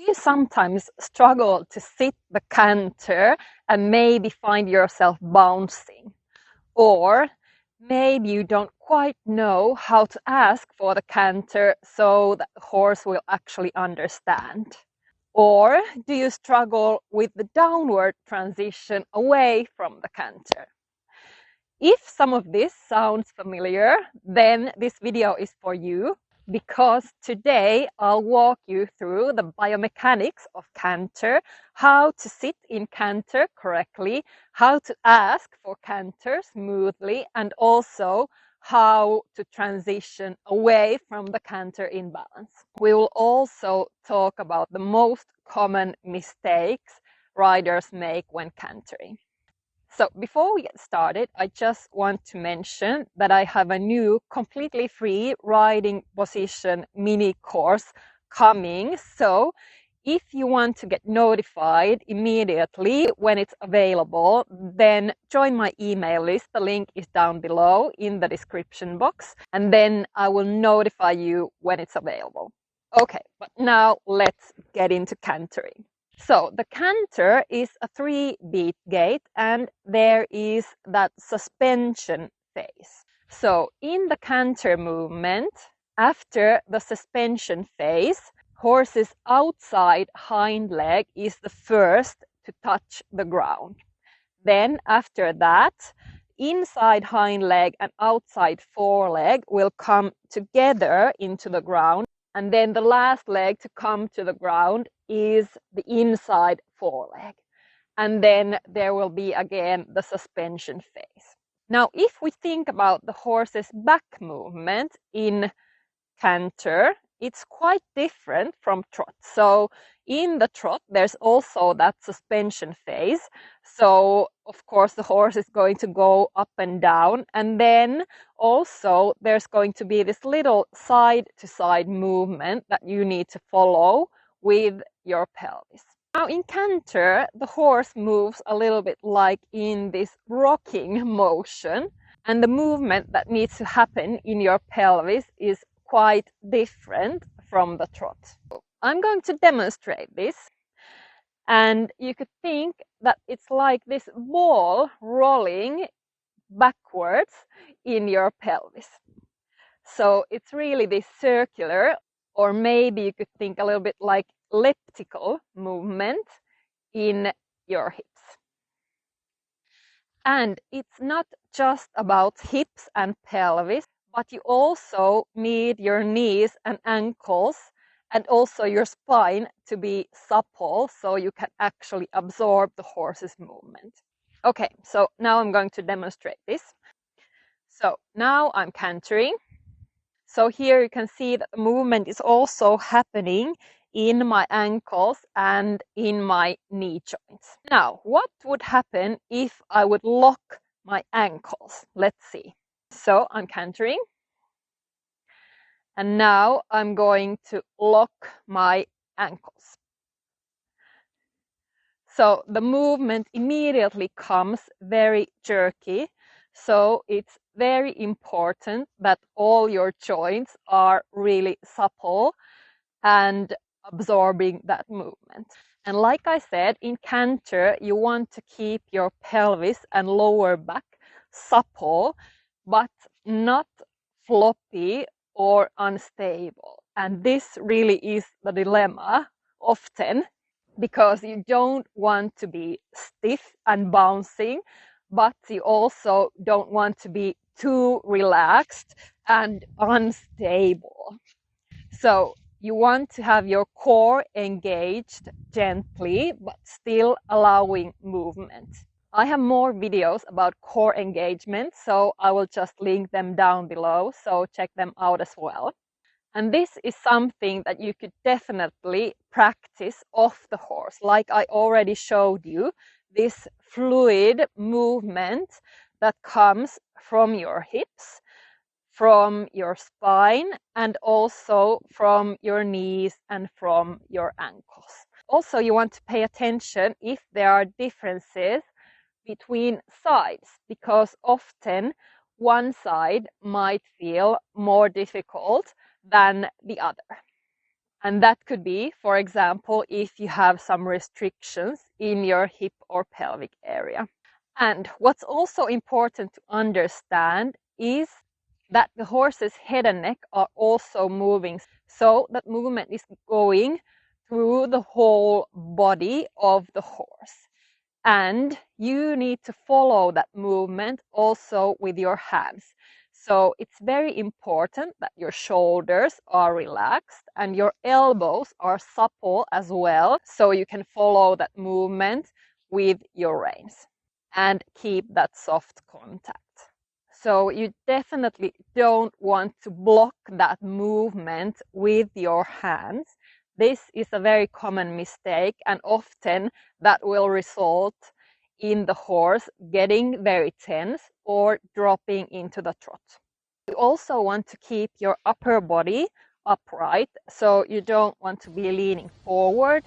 you sometimes struggle to sit the canter and maybe find yourself bouncing? Or maybe you don't quite know how to ask for the canter so that the horse will actually understand? Or do you struggle with the downward transition away from the canter? If some of this sounds familiar, then this video is for you, because today I'll walk you through the biomechanics of canter, how to sit in canter correctly, how to ask for canter smoothly, and also how to transition away from the canter imbalance. We will also talk about the most common mistakes riders make when cantering. So before we get started, I just want to mention that I have a new completely free riding position mini course coming. So if you want to get notified immediately when it's available, then join my email list. The link is down below in the description box, and then I will notify you when it's available. Okay, but now let's get into cantering. So the canter is a 3-beat gait, and there is that suspension phase. So in the canter movement, after the suspension phase, horse's outside hind leg is the first to touch the ground. Then after that, inside hind leg and outside foreleg will come together into the ground. And then the last leg to come to the ground is the inside foreleg. And then there will be again the suspension phase. Now, if we think about the horse's back movement in canter, it's quite different from trot. So in the trot, there's also that suspension phase. So of course the horse is going to go up and down, and then also there's going to be this little side to side movement that you need to follow with your pelvis. Now in canter, the horse moves a little bit like in this rocking motion, and the movement that needs to happen in your pelvis is quite different from the trot. I'm going to demonstrate this, and you could think that it's like this ball rolling backwards in your pelvis. So it's really this circular, or maybe you could think a little bit like elliptical movement in your hips. And it's not just about hips and pelvis, but you also need your knees and ankles and also your spine to be supple so you can actually absorb the horse's movement. Okay, so now I'm going to demonstrate this. So now I'm cantering. So here you can see that the movement is also happening in my ankles and in my knee joints. Now, what would happen if I would lock my ankles? Let's see. So I'm cantering, and now I'm going to lock my ankles. So the movement immediately comes very jerky. So it's very important that all your joints are really supple and absorbing that movement. And like I said, in canter, you want to keep your pelvis and lower back supple, but not floppy or unstable. And this really is the dilemma often, because you don't want to be stiff and bouncing, but you also don't want to be too relaxed and unstable. So you want to have your core engaged gently, but still allowing movement. I have more videos about core engagement, so I will just link them down below, so check them out as well. And this is something that you could definitely practice off the horse. Like I already showed you, this fluid movement that comes from your hips, from your spine, and also from your knees and from your ankles. Also, you want to pay attention if there are differences between sides, because often one side might feel more difficult than the other. And that could be, for example, if you have some restrictions in your hip or pelvic area. And what's also important to understand is that the horse's head and neck are also moving. So that movement is going through the whole body of the horse. And you need to follow that movement also with your hands. So it's very important that your shoulders are relaxed and your elbows are supple as well, so you can follow that movement with your reins and keep that soft contact. So you definitely don't want to block that movement with your hands. This is a very common mistake, and often that will result in the horse getting very tense or dropping into the trot. You also want to keep your upper body upright, so you don't want to be leaning forward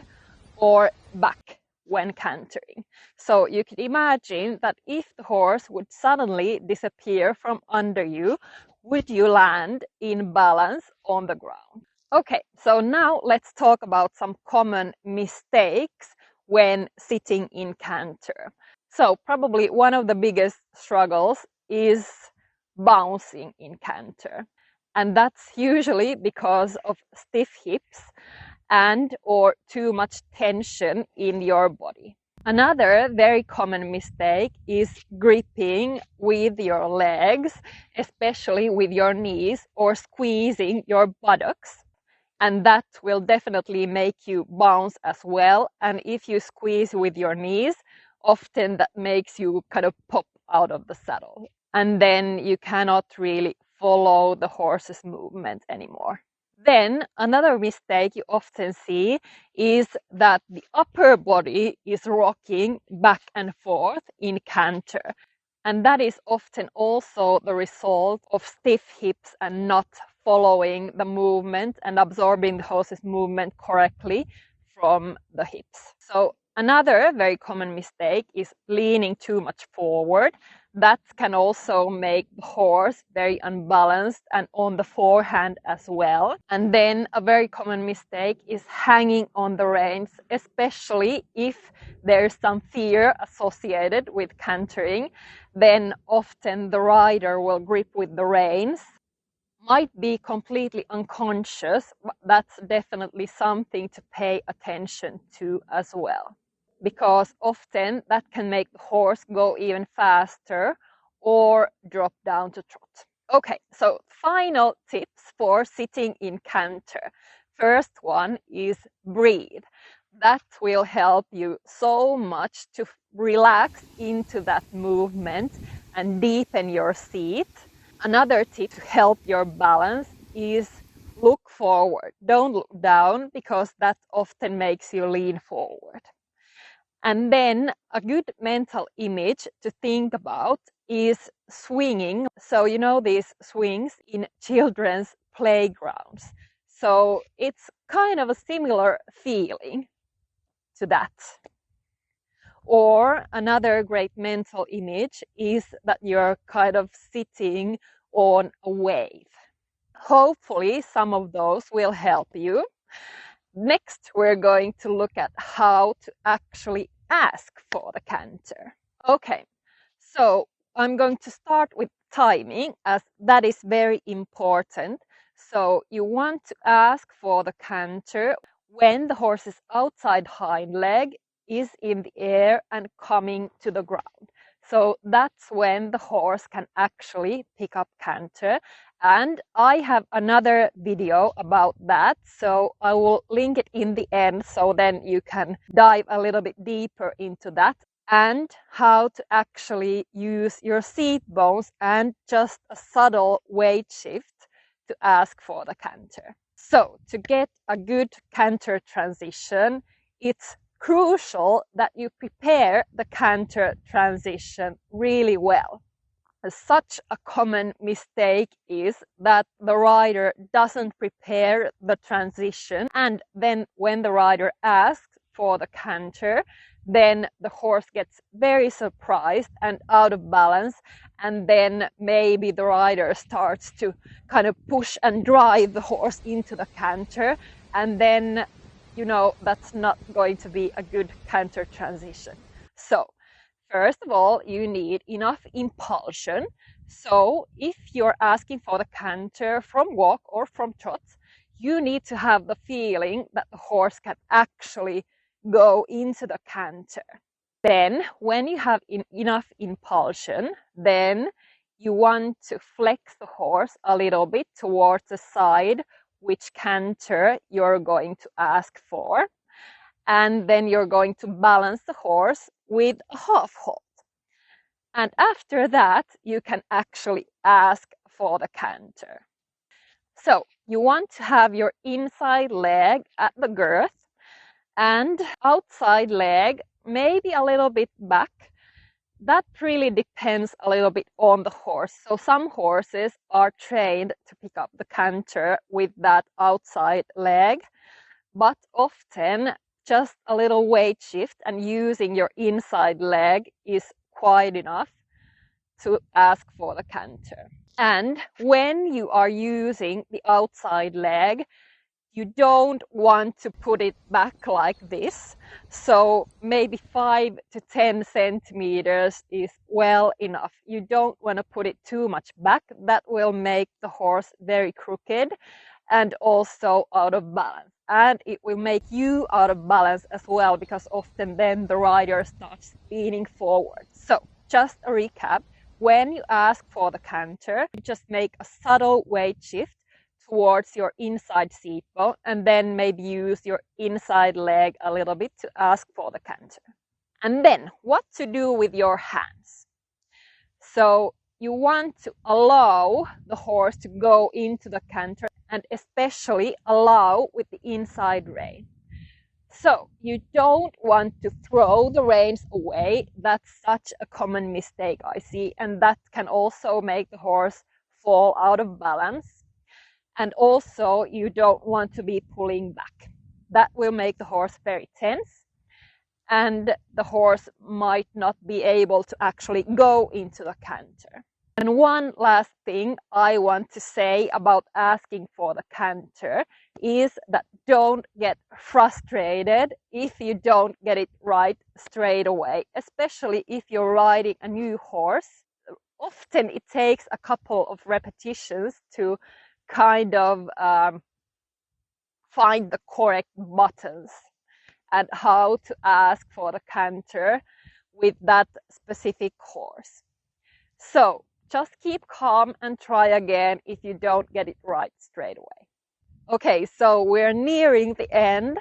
or back when cantering. So you could imagine that if the horse would suddenly disappear from under you, would you land in balance on the ground? Okay, so now let's talk about some common mistakes when sitting in canter. So probably one of the biggest struggles is bouncing in canter. And that's usually because of stiff hips and or too much tension in your body. Another very common mistake is gripping with your legs, especially with your knees, or squeezing your buttocks. And that will definitely make you bounce as well. And if you squeeze with your knees, often that makes you kind of pop out of the saddle. And then you cannot really follow the horse's movement anymore. Then another mistake you often see is that the upper body is rocking back and forth in canter. And that is often also the result of stiff hips and not following the movement and absorbing the horse's movement correctly from the hips. So another very common mistake is leaning too much forward. That can also make the horse very unbalanced and on the forehand as well. And then a very common mistake is hanging on the reins, especially if there's some fear associated with cantering. Then often the rider will grip with the reins, might be completely unconscious, but that's definitely something to pay attention to as well, because often that can make the horse go even faster or drop down to trot. Okay, so final tips for sitting in canter. First one is breathe. That will help you so much to relax into that movement and deepen your seat. Another tip to help your balance is look forward. Don't look down, because that often makes you lean forward. And then a good mental image to think about is swinging. So you know these swings in children's playgrounds. So it's kind of a similar feeling to that. Or another great mental image is that you're kind of sitting on a wave. Hopefully some of those will help you. Next, we're going to look at how to actually ask for the canter. Okay, so I'm going to start with timing, as that is very important. So you want to ask for the canter when the horse's outside hind leg is in the air and coming to the ground. So that's when the horse can actually pick up canter. And I have another video about that, so I will link it in the end, so then you can dive a little bit deeper into that and how to actually use your seat bones and just a subtle weight shift to ask for the canter. So to get a good canter transition, it's crucial that you prepare the canter transition really well. Such a common mistake is that the rider doesn't prepare the transition, and then when the rider asks for the canter, then the horse gets very surprised and out of balance, and then maybe the rider starts to kind of push and drive the horse into the canter, and then that's not going to be a good canter transition. So first of all, you need enough impulsion. So if you're asking for the canter from walk or from trot, you need to have the feeling that the horse can actually go into the canter. Then when you have enough impulsion, then you want to flex the horse a little bit towards the side which canter you're going to ask for. And then you're going to balance the horse with a half halt. And after that, you can actually ask for the canter. So you want to have your inside leg at the girth and outside leg maybe a little bit back. That really depends a little bit on the horse. So some horses are trained to pick up the canter with that outside leg, but often just a little weight shift and using your inside leg is quite enough to ask for the canter. And when you are using the outside leg, you don't want to put it back like this. So maybe 5 to 10 centimeters is well enough. You don't want to put it too much back. That will make the horse very crooked and also out of balance. And it will make you out of balance as well, because often then the rider starts leaning forward. So just a recap, when you ask for the canter, you just make a subtle weight shift towards your inside seat bone and then maybe use your inside leg a little bit to ask for the canter. And then what to do with your hands. So you want to allow the horse to go into the canter and especially allow with the inside rein. So you don't want to throw the reins away. That's such a common mistake I see, and that can also make the horse fall out of balance. And also you don't want to be pulling back. That will make the horse very tense and the horse might not be able to actually go into the canter. And one last thing I want to say about asking for the canter is that don't get frustrated if you don't get it right straight away, especially if you're riding a new horse. Often it takes a couple of repetitions to kind of find the correct buttons and how to ask for the canter with that specific horse. So just keep calm and try again if you don't get it right straight away. Okay, so we're nearing the end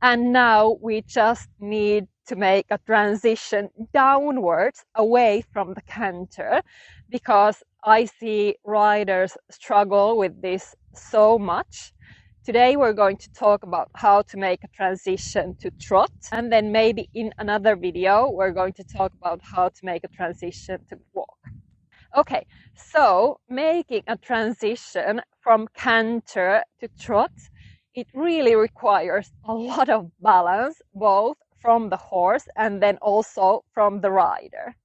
and now we just need to make a transition downwards away from the canter, because I see riders struggle with this so much. Today we're going to talk about how to make a transition to trot, and then maybe in another video we're going to talk about how to make a transition to walk. Okay, so making a transition from canter to trot, it really requires a lot of balance, both from the horse and then also from the rider.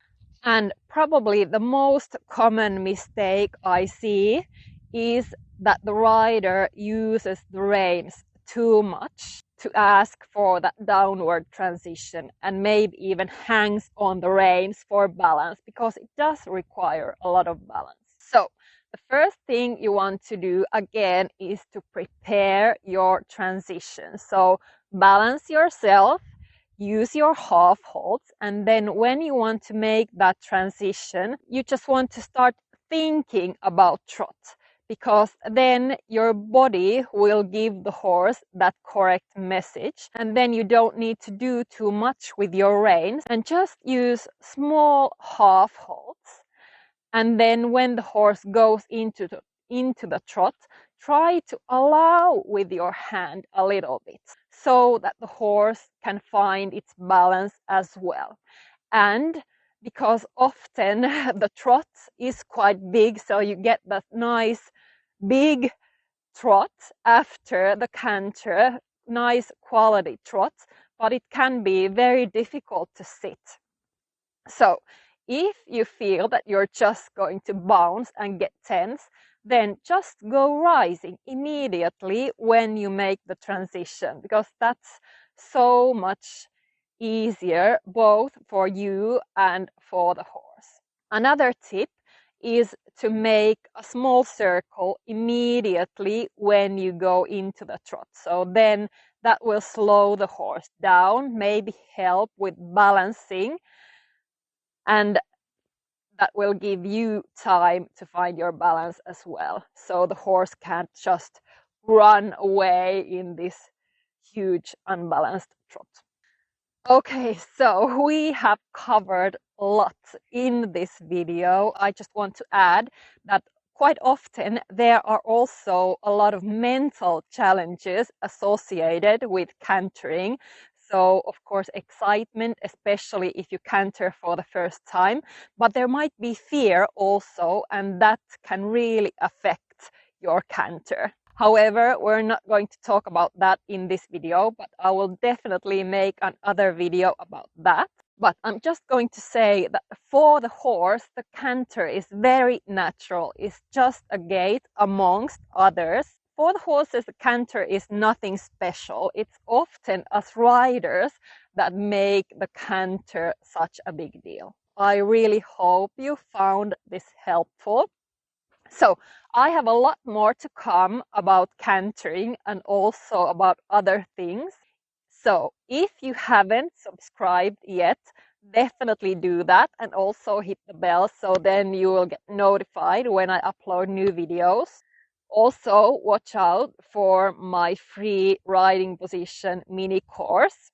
And probably the most common mistake I see is that the rider uses the reins too much to ask for that downward transition and maybe even hangs on the reins for balance, because it does require a lot of balance. So the first thing you want to do again is to prepare your transition. So balance yourself, use your half holds, and then when you want to make that transition, you just want to start thinking about trot, because then your body will give the horse that correct message, and then you don't need to do too much with your reins and just use small half holds. And then when the horse goes into the trot, try to allow with your hand a little bit so that the horse can find its balance as well. And because often the trot is quite big, so you get that nice big trot after the canter, nice quality trot, but it can be very difficult to sit. So if you feel that you're just going to bounce and get tense, then just go rising immediately when you make the transition, because that's so much easier both for you and for the horse. Another tip is to make a small circle immediately when you go into the trot. So then that will slow the horse down, maybe help with balancing, and that will give you time to find your balance as well. So the horse can't just run away in this huge unbalanced trot. Okay, so we have covered lots in this video. I just want to add that quite often there are also a lot of mental challenges associated with cantering. So, of course, excitement, especially if you canter for the first time, but there might be fear also, and that can really affect your canter. However, we're not going to talk about that in this video, but I will definitely make another video about that. But I'm just going to say that for the horse, the canter is very natural. It's just a gait amongst others. For the horses, the canter is nothing special. It's often us riders that make the canter such a big deal. I really hope you found this helpful. So I have a lot more to come about cantering and also about other things. So if you haven't subscribed yet, definitely do that, and also hit the bell so then you will get notified when I upload new videos. Also, watch out for my free riding position mini course.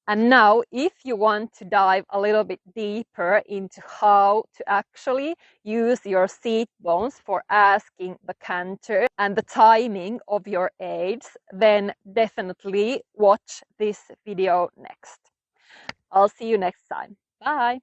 And now, if you want to dive a little bit deeper into how to actually use your seat bones for asking the canter and the timing of your aids, then definitely watch this video next. I'll see you next time. Bye!